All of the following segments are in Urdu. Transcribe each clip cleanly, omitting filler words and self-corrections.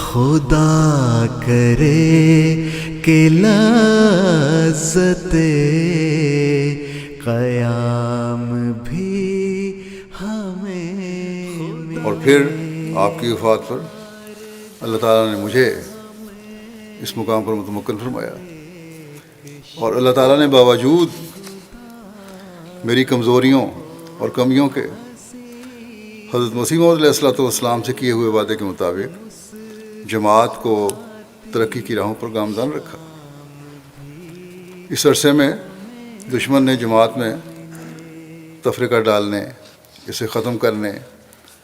خدا کرے کہ لذت قیام بھی ہمیں. اور پھر آپ کی وفات پر اللہ تعالیٰ نے مجھے اس مقام پر متمکن فرمایا، اور اللہ تعالیٰ نے باوجود میری کمزوریوں اور کمیوں کے حضرت مسیح موعود علیہ السلام سے کیے ہوئے وعدے کے مطابق جماعت کو ترقی کی راہوں پر گامزن رکھا. اس عرصے میں دشمن نے جماعت میں تفرقہ ڈالنے، اسے ختم کرنے،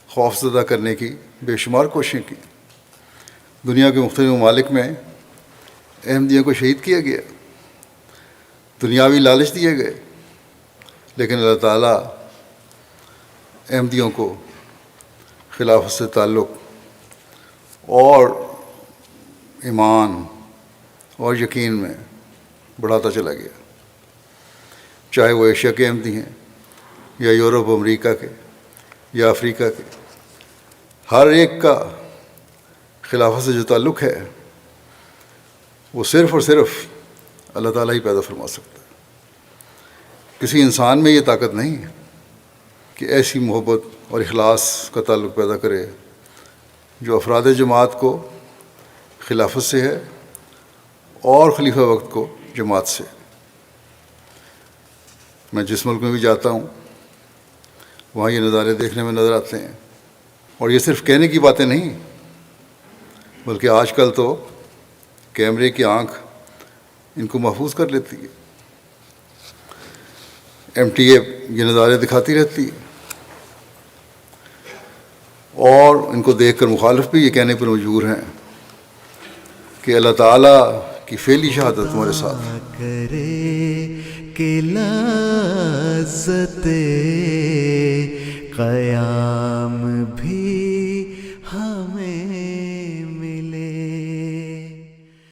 خوف زدہ کرنے کی بے شمار کوششیں کی. دنیا کے مختلف ممالک میں احمدیوں کو شہید کیا گیا، دنیاوی لالچ دیے گئے، لیکن اللہ تعالیٰ احمدیوں کو خلافت سے تعلق اور ایمان اور یقین میں بڑھاتا چلا گیا. چاہے وہ ایشیا کے احمدی ہیں یا یورپ امریکہ کے یا افریقہ کے، ہر ایک کا خلافت سے جو تعلق ہے وہ صرف اور صرف اللہ تعالیٰ ہی پیدا فرما سکتا ہے. کسی انسان میں یہ طاقت نہیں ہے کہ ایسی محبت اور اخلاص کا تعلق پیدا کرے جو افراد جماعت کو خلافت سے ہے اور خلیفہ وقت کو جماعت سے. میں جس ملک میں بھی جاتا ہوں وہاں یہ نظارے دیکھنے میں نظر آتے ہیں، اور یہ صرف کہنے کی باتیں نہیں بلکہ آج کل تو کیمرے کی آنکھ ان کو محفوظ کر لیتی ہے. MTA یہ نظارے دکھاتی رہتی ہے، اور ان کو دیکھ کر مخالف بھی یہ کہنے پر مجبور ہیں کہ اللہ تعالیٰ کی فعلی شہادت تمہارے ساتھ ہے. کرے کہ لذت قیام